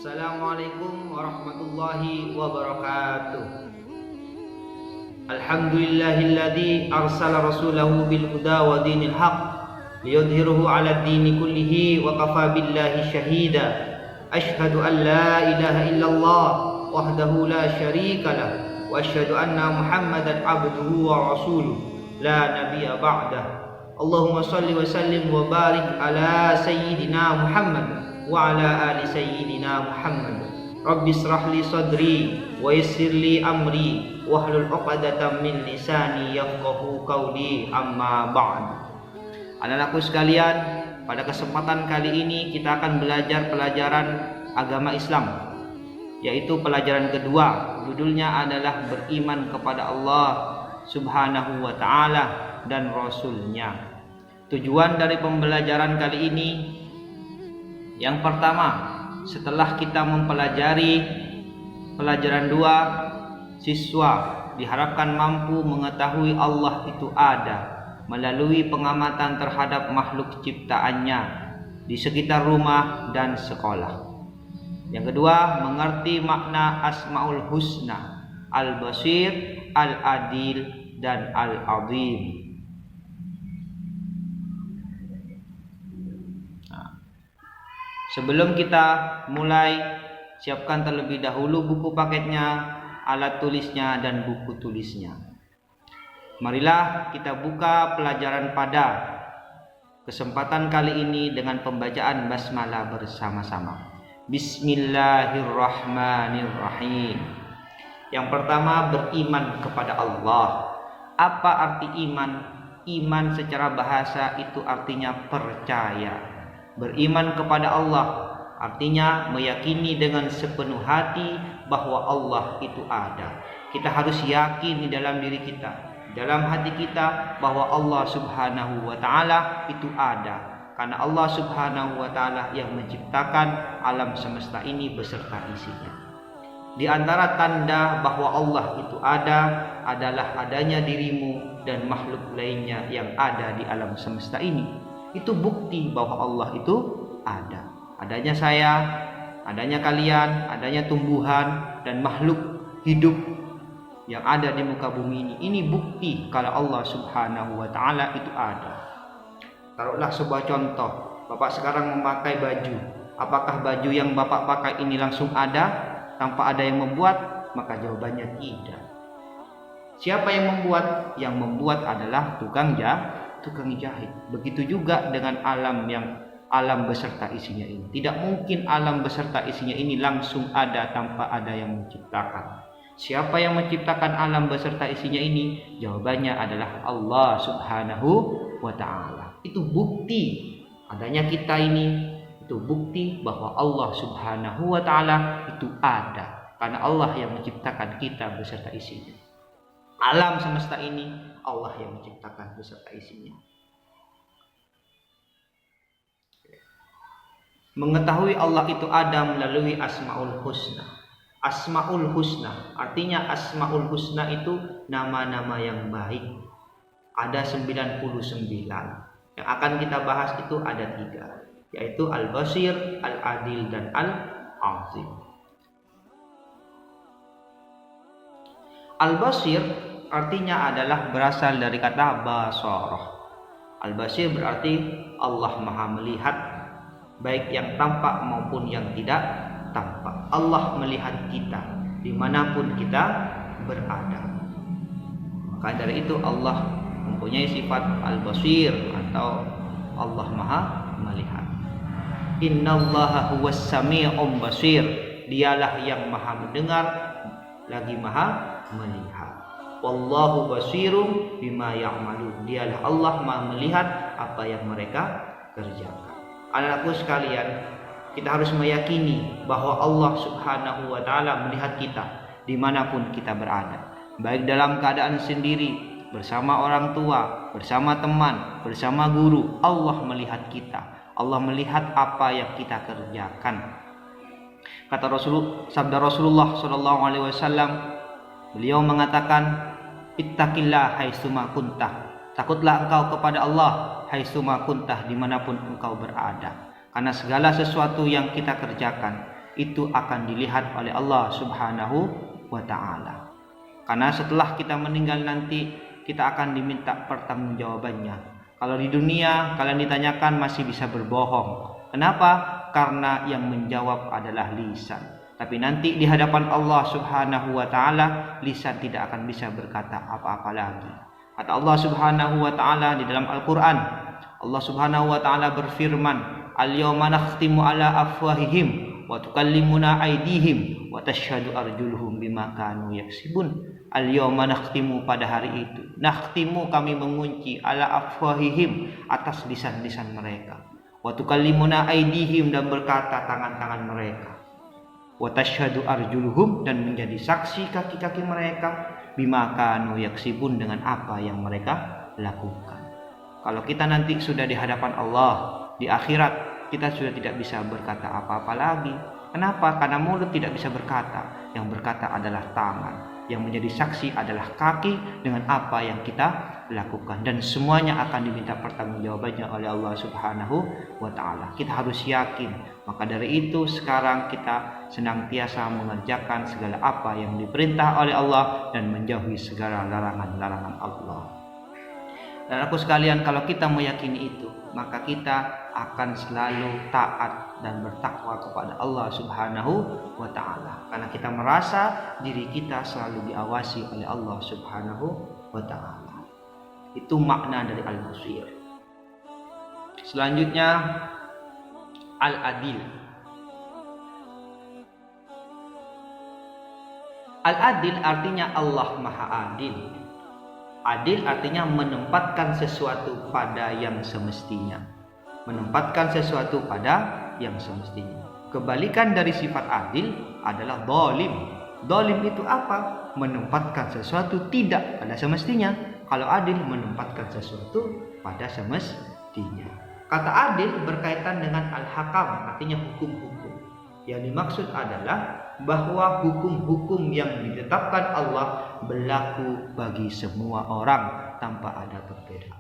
Assalamualaikum warahmatullahi wabarakatuh. Alhamdulillahilladzi arsala rasulahu bil huda wa dinil haq liyudhhirahu 'ala ad-dini kullihi wa kafa billahi shahida. Asyhadu an la ilaha illallah wahdahu la syarika lah wa asyhadu anna Muhammadan 'abduhu wa rasuluh la nabiyya ba'dah. Allahumma shalli wa sallim wa barik ala sayyidina Muhammad wa ala ali sayyidina Muhammad. Rabbi israh li sadri wa yassir li amri wahlul 'uqdatam min lisani yafqahu qawli, amma ba'd. Anak-anakku sekalian, pada kesempatan kali ini kita akan belajar pelajaran agama Islam, yaitu pelajaran kedua. Judulnya adalah beriman kepada Allah Subhanahu wa ta'ala dan Rasulnya. Tujuan dari pembelajaran kali ini, yang pertama, setelah kita mempelajari pelajaran 2, siswa diharapkan mampu mengetahui Allah itu ada melalui pengamatan terhadap makhluk ciptaannya di sekitar rumah dan sekolah. Yang kedua, mengerti makna Asmaul Husna, Al-Basir, Al-Adil, dan Al-Azim. Sebelum kita mulai, siapkan terlebih dahulu buku paketnya, alat tulisnya, dan buku tulisnya. Marilah kita buka pelajaran pada kesempatan kali ini dengan pembacaan basmalah bersama-sama. Bismillahirrahmanirrahim. Yang pertama, beriman kepada Allah. Apa arti iman? Iman secara bahasa itu artinya percaya. Beriman kepada Allah artinya meyakini dengan sepenuh hati bahwa Allah itu ada. Kita harus yakin di dalam diri kita, dalam hati kita, bahwa Allah Subhanahu wa ta'ala itu ada. Karena Allah Subhanahu wa ta'ala yang menciptakan alam semesta ini beserta isinya. Di antara tanda bahwa Allah itu ada adalah adanya dirimu dan makhluk lainnya yang ada di alam semesta ini. Itu bukti bahwa Allah itu ada. Adanya saya, adanya kalian, adanya tumbuhan dan makhluk hidup yang ada di muka bumi ini. Ini bukti kalau Allah Subhanahu wa ta'ala itu ada. Taruhlah sebuah contoh, Bapak sekarang memakai baju. Apakah baju yang Bapak pakai ini langsung ada tanpa ada yang membuat? Maka jawabannya tidak. Siapa yang membuat? Yang membuat adalah tukang jahit. Begitu juga dengan alam beserta isinya ini. Tidak mungkin alam beserta isinya ini langsung ada tanpa ada yang menciptakan. Siapa yang menciptakan alam beserta isinya ini? Jawabannya adalah Allah Subhanahu wa ta'ala. Itu bukti adanya kita ini. Itu bukti bahwa Allah Subhanahu wa ta'ala itu ada. Karena Allah yang menciptakan kita beserta isinya. Alam semesta ini Allah yang menciptakan beserta isinya. Mengetahui Allah itu ada melalui Asmaul Husna. Asmaul Husna artinya Asmaul Husna itu nama-nama yang baik. Ada 99. Yang akan kita bahas itu ada 3, yaitu Al-Basir, Al-Adil, dan Al-Azim. Al-Basir artinya adalah berasal dari kata basarah. Al-Basir berarti Allah Maha melihat, baik yang tampak maupun yang tidak tampak. Allah melihat kita dimanapun kita berada. Maka dari itu Allah mempunyai sifat Al-Basir atau Allah Maha melihat. Innallaha huwas sami'um basir. Dialah yang Maha mendengar lagi Maha melihat. Wallahu basirum bima ya'malun. Dialah Allah Maha melihat apa yang mereka kerjakan. Anak-anakku sekalian, kita harus meyakini bahwa Allah Subhanahu wa ta'ala melihat kita dimanapun kita berada. Baik dalam keadaan sendiri, bersama orang tua, bersama teman, bersama guru. Allah melihat kita. Allah melihat apa yang kita kerjakan. Kata sabda Rasulullah SAW, beliau mengatakan, ittaqillah haitsuma kuntah. Takutlah engkau kepada Allah haitsuma kuntah, dimanapun engkau berada. Karena segala sesuatu yang kita kerjakan, itu akan dilihat oleh Allah Subhanahu wa ta'ala. Karena setelah kita meninggal nanti kita akan diminta pertanggungjawabannya. Kalau di dunia kalian ditanyakan masih bisa berbohong. Kenapa? Karena yang menjawab adalah lisan. Tapi nanti di hadapan Allah Subhanahu wa ta'ala lisan tidak akan bisa berkata apa-apa lagi. Kata Allah Subhanahu wa ta'ala di dalam Al-Quran, Allah Subhanahu wa ta'ala berfirman, "Al-yawma nakhtimu ala afwahihim wa tukallimuna aydihim wa tashhadu arjuluhum bima kanu yaksibun." Al-yawma nakhtimu, pada hari itu, nakhtimu, kami mengunci, ala afwahihim, atas lisan-lisan mereka, wa tukallimuna aydihim, dan berkata tangan-tangan mereka, wa tashhadu arjuluhum, dan menjadi saksi kaki-kaki mereka, bima kanu yaksibun, dengan apa yang mereka lakukan. Kalau kita nanti sudah di hadapan Allah di akhirat, kita sudah tidak bisa berkata apa-apa lagi. Kenapa? Karena mulut tidak bisa berkata. Yang berkata adalah tangan. Yang menjadi saksi adalah kaki dengan apa yang kita lakukan. Dan semuanya akan diminta pertanggungjawabannya oleh Allah Subhanahu wa ta'ala. Kita harus yakin. Maka dari itu sekarang kita senantiasa mengerjakan segala apa yang diperintah oleh Allah dan menjauhi segala larangan-larangan Allah. Dan aku sekalian, kalau kita meyakini itu, maka kita akan selalu taat dan bertakwa kepada Allah Subhanahu wa ta'ala. Karena kita merasa diri kita selalu diawasi oleh Allah Subhanahu wa ta'ala. Itu makna dari Al-Basir. Selanjutnya Al-Adil. Al-Adil artinya Allah Maha Adil. Adil artinya menempatkan sesuatu pada yang semestinya. Menempatkan sesuatu pada yang semestinya. Kebalikan dari sifat adil adalah zalim. Zalim itu apa? Menempatkan sesuatu tidak pada semestinya. Kalau adil menempatkan sesuatu pada semestinya. Kata adil berkaitan dengan al-hakam, artinya hukum-hukum. Yang dimaksud adalah bahwa hukum-hukum yang ditetapkan Allah berlaku bagi semua orang tanpa ada perbedaan.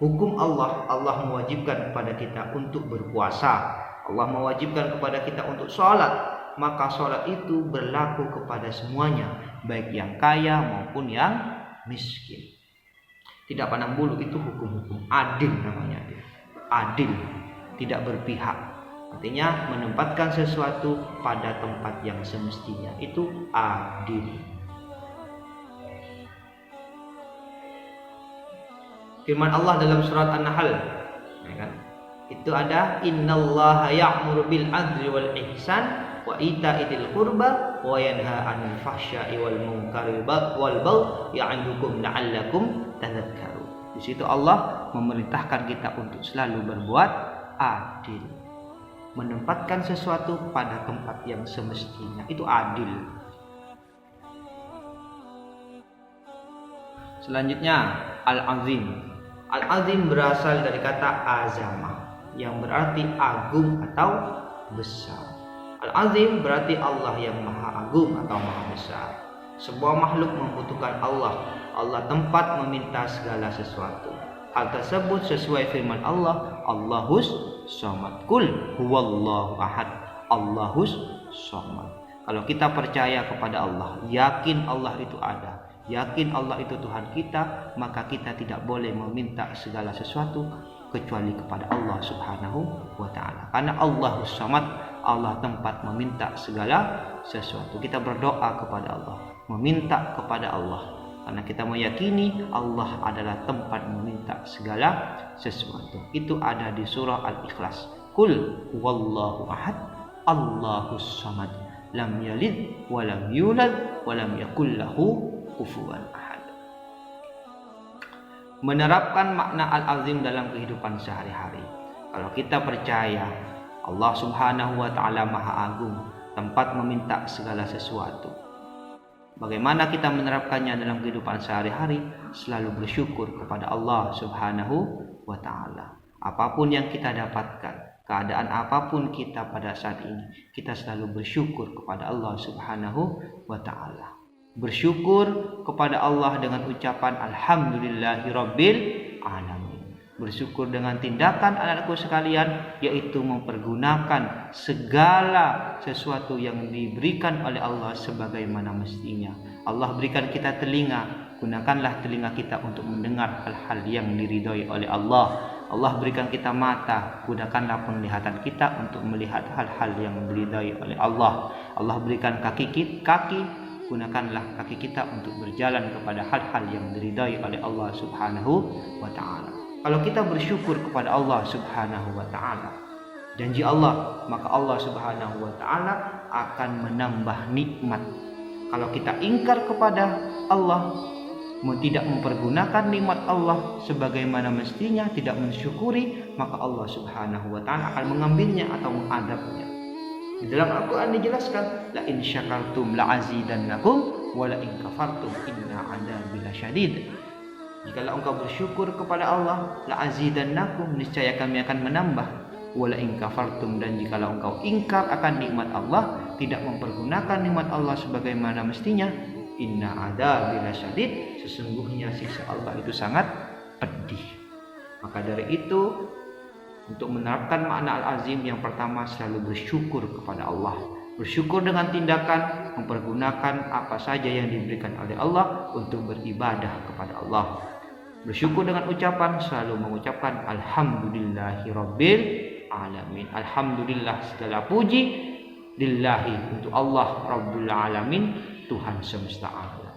Hukum Allah, Allah mewajibkan kepada kita untuk berpuasa, Allah mewajibkan kepada kita untuk sholat, maka sholat itu berlaku kepada semuanya, baik yang kaya maupun yang miskin. Tidak pandang bulu, itu hukum-hukum adil namanya. Adil, tidak berpihak. Artinya menempatkan sesuatu pada tempat yang semestinya. Itu adil. Firman Allah dalam surat An-Nahl, ya kan? Itu ada innallaha ya'muru bil adli wal ihsan wa ita'idzil qurba wa yanha 'anil fahsya'i wal munkari wal baghi ya'idukum la'allakum tadhakkarun. Di situ Allah memerintahkan kita untuk selalu berbuat adil. Menempatkan sesuatu pada tempat yang semestinya, itu adil. Selanjutnya Al-Azim. Al-Azim berasal dari kata azamah, yang berarti agung atau besar. Al-Azim berarti Allah yang maha agung atau maha besar. Sebuah makhluk membutuhkan Allah. Allah tempat meminta segala sesuatu. Hal tersebut sesuai firman Allah, Allahus Somad. Kul huwallahu ahad. Allahus Somad. Kalau kita percaya kepada Allah, yakin Allah itu ada, yakin Allah itu Tuhan kita, maka kita tidak boleh meminta segala sesuatu kecuali kepada Allah Subhanahu wa ta'ala. Karena Allahus Somad, Allah tempat meminta segala sesuatu. Kita berdoa kepada Allah, meminta kepada Allah, karena kita meyakini Allah adalah tempat meminta segala sesuatu. Itu ada di surah Al-Ikhlas. Qul huwallahu ahad, Allahus samad, lam yalid wa lam yulad wa lam yakul lahu kufuwan ahad. Menerapkan makna al-azim dalam kehidupan sehari-hari. Kalau kita percaya Allah Subhanahu wa ta'ala maha agung, tempat meminta segala sesuatu, bagaimana kita menerapkannya dalam kehidupan sehari-hari? Selalu bersyukur kepada Allah Subhanahu wa ta'ala. Apapun yang kita dapatkan, keadaan apapun kita pada saat ini, kita selalu bersyukur kepada Allah Subhanahu wa ta'ala. Bersyukur kepada Allah dengan ucapan Alhamdulillahirabbil alamin. Bersyukur dengan tindakan anak-anakku sekalian, yaitu mempergunakan segala sesuatu yang diberikan oleh Allah sebagaimana mestinya. Allah berikan kita telinga, gunakanlah telinga kita untuk mendengar hal-hal yang diridhoi oleh Allah. Allah berikan kita mata, gunakanlah penglihatan kita untuk melihat hal-hal yang diridhoi oleh Allah. Allah berikan kaki, gunakanlah kaki kita untuk berjalan kepada hal-hal yang diridhai oleh Allah Subhanahu wa ta'ala. Kalau kita bersyukur kepada Allah Subhanahu wa ta'ala, janji Allah, maka Allah Subhanahu wa ta'ala akan menambah nikmat. Kalau kita ingkar kepada Allah, tidak mempergunakan nikmat Allah sebagaimana mestinya, tidak mensyukuri, maka Allah Subhanahu wa ta'ala akan mengambilnya atau mengadabnya. Di dalam Al-Quran dijelaskan, la in syakartum la azidannakum wa la in kafartum inna adabi lasyadid. Jikalau engkau bersyukur kepada Allah, la azidannakum, niscaya kami akan menambah. Wa la in kafartum, dan jikalau engkau ingkar akan nikmat Allah, tidak mempergunakan nikmat Allah sebagaimana mestinya, inna adabi lasyadid, sesungguhnya siksa Allah itu sangat pedih. Maka dari itu, untuk menerapkan makna al-azim, yang pertama selalu bersyukur kepada Allah. Bersyukur dengan tindakan, mempergunakan apa saja yang diberikan oleh Allah untuk beribadah kepada Allah. Bersyukur dengan ucapan, selalu mengucapkan alhamdulillahirabbil alamin. Alhamdulillah, segala puji lillahi, untuk Allah Rabbul alamin, Tuhan semesta alam.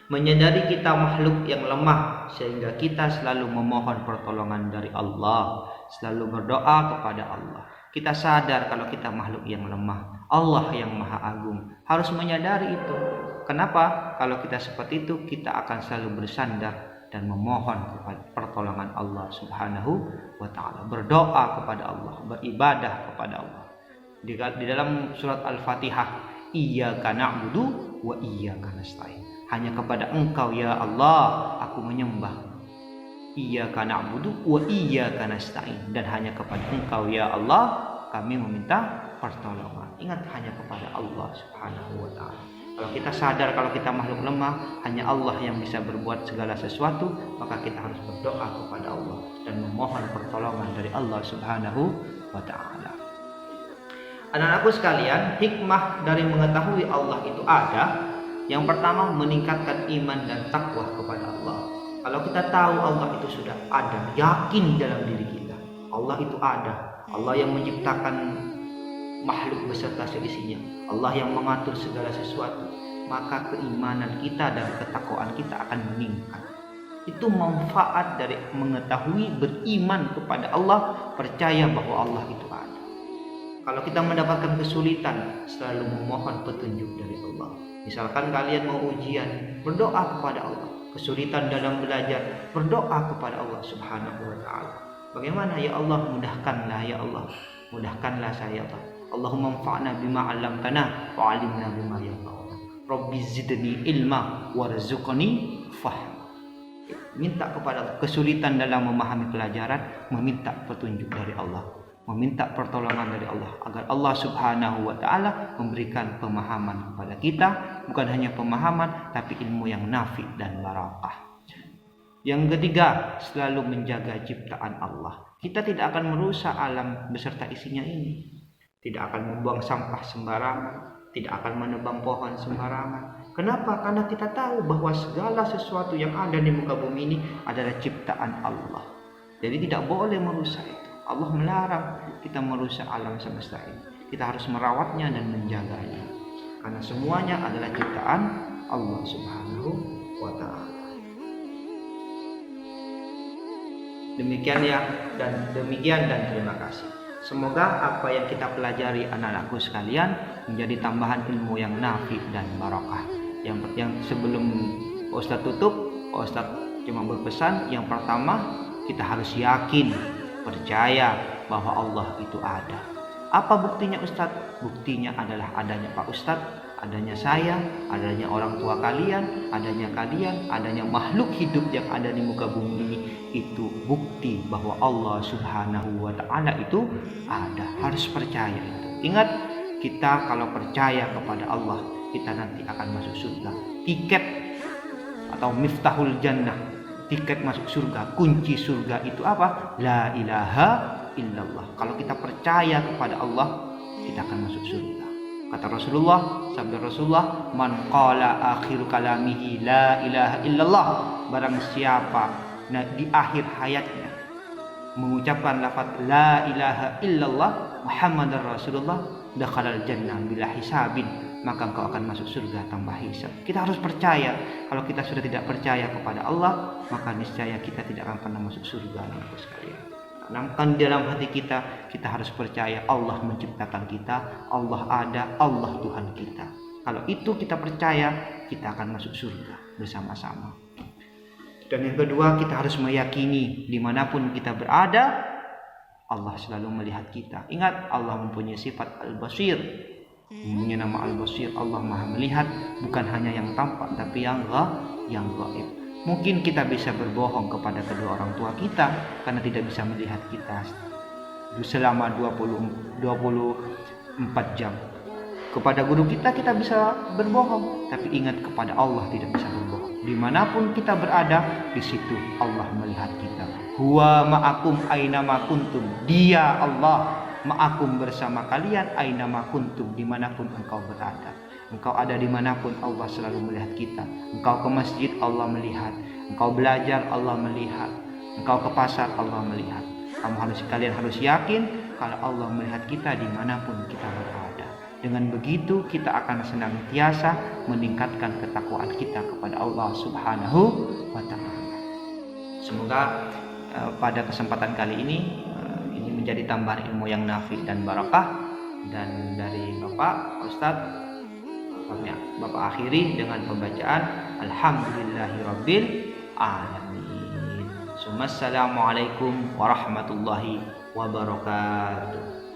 Menyadari kita makhluk yang lemah, sehingga kita selalu memohon pertolongan dari Allah, selalu berdoa kepada Allah. Kita sadar kalau kita makhluk yang lemah, Allah yang maha agung, harus menyadari itu. Kenapa? Kalau kita seperti itu, kita akan selalu bersandar dan memohon kepada pertolongan Allah Subhanahu wa ta'ala, berdoa kepada Allah, beribadah kepada Allah. Di dalam surat Al-Fatihah, iyyaka na'budu wa iyyaka nasta'in, hanya kepada Engkau ya Allah aku menyembah. Iyyaka na'budu wa iyyaka nasta'in, dan hanya kepada Engkau ya Allah kami meminta pertolongan. Ingat, hanya kepada Allah Subhanahu wa ta'ala. Kalau kita sadar kalau kita makhluk lemah, hanya Allah yang bisa berbuat segala sesuatu, maka kita harus berdoa kepada Allah dan memohon pertolongan dari Allah Subhanahu wa ta'ala. Anak-anakku sekalian, hikmah dari mengetahui Allah itu ada. Yang pertama, meningkatkan iman dan takwa kepada Allah. Kalau kita tahu Allah itu sudah ada, yakin dalam diri kita, Allah itu ada, Allah yang menciptakan makhluk beserta seisinya, Allah yang mengatur segala sesuatu, maka keimanan kita dan ketakwaan kita akan meningkat. Itu manfaat dari mengetahui, beriman kepada Allah, percaya bahwa Allah itu ada. Kalau kita mendapatkan kesulitan, selalu memohon petunjuk dari Allah. Misalkan kalian mau ujian, berdoa kepada Allah. Kesulitan dalam belajar, berdoa kepada Allah Subhanahu wa ta'ala. Bagaimana? Ya Allah, mudahkanlah ya Allah, mudahkanlah saya Allah. Allahumma anfa'na bima 'allamtana wa 'allimna bima yanfa'una. Rabbi zidni ilma warzuqni fahma. Minta kepada Allah. Kesulitan dalam memahami pelajaran, meminta petunjuk dari Allah, meminta pertolongan dari Allah, agar Allah Subhanahu wa ta'ala memberikan pemahaman kepada kita. Bukan hanya pemahaman, tapi ilmu yang nafi dan barakah. Yang ketiga, selalu menjaga ciptaan Allah. Kita tidak akan merusak alam beserta isinya ini. Tidak akan membuang sampah sembarangan, tidak akan menebang pohon sembarangan. Kenapa? Karena kita tahu bahwa segala sesuatu yang ada di muka bumi ini adalah ciptaan Allah. Jadi tidak boleh merusak itu. Allah melarang kita merusak alam semesta ini. Kita harus merawatnya dan menjaganya, karena semuanya adalah ciptaan Allah Subhanahu wa ta'ala. Demikian dan terima kasih. Semoga apa yang kita pelajari anak-anakku sekalian menjadi tambahan ilmu yang nafi dan barakah. Yang sebelum Ustadz tutup, Ustadz cuma berpesan, yang pertama kita harus yakin, percaya bahwa Allah itu ada. Apa buktinya Ustadz? Buktinya adalah adanya Pak Ustadz, adanya saya, adanya orang tua kalian, adanya makhluk hidup yang ada di muka bumi ini. Itu bukti bahwa Allah Subhanahu wa ta'ala itu ada. Harus percaya itu. Ingat, kita kalau percaya kepada Allah, kita nanti akan masuk surga. Tiket atau miftahul jannah, tiket masuk surga, kunci surga itu apa? La ilaha illallah. Kalau kita percaya kepada Allah, kita akan masuk surga. Kata Rasulullah, sabda Rasulullah, man qala akhiru kalamihi la ilaha illallah, barang siapa di akhir hayatnya mengucapkan lafaz la ilaha illallah Muhammadar Rasulullah, dakhalal jannah bila hisabin, maka engkau akan masuk surga tanpa hisab. Kita harus percaya. Kalau kita sudah tidak percaya kepada Allah, maka niscaya kita tidak akan pernah masuk surga, Bapak sekalian. Tanamkan dalam hati kita, kita harus percaya Allah menciptakan kita, Allah ada, Allah Tuhan kita. Kalau itu kita percaya, kita akan masuk surga bersama-sama. Dan yang kedua, kita harus meyakini dimanapun kita berada, Allah selalu melihat kita. Ingat, Allah mempunyai sifat Al-Basir, mempunyai nama Al-Basir. Allah Maha melihat, bukan hanya yang tampak, tapi yang gaib. Mungkin kita bisa berbohong kepada kedua orang tua kita karena tidak bisa melihat kita selama 24 jam. Kepada guru kita bisa berbohong, tapi ingat, kepada Allah tidak bisa berbohong. Dimanapun kita berada, di situ Allah melihat kita. Huwa ma'akum aina ma kuntum. Dia Allah ma'akum bersama kalian aina ma kuntum, dimanapun engkau berada. Engkau ada dimanapun, Allah selalu melihat kita. Engkau ke masjid, Allah melihat. Engkau belajar, Allah melihat. Engkau ke pasar, Allah melihat. Kalian harus yakin kalau Allah melihat kita dimanapun kita berada. Dengan begitu kita akan senantiasa meningkatkan ketakwaan kita kepada Allah Subhanahu wa Ta'ala. Semoga pada kesempatan kali ini menjadi tambahan ilmu yang nafi dan barakah. Dan dari Bapak Ustadz, Bapak akhiri dengan pembacaan Alhamdulillahirabbil alamin. Assalamualaikum warahmatullahi wabarakatuh.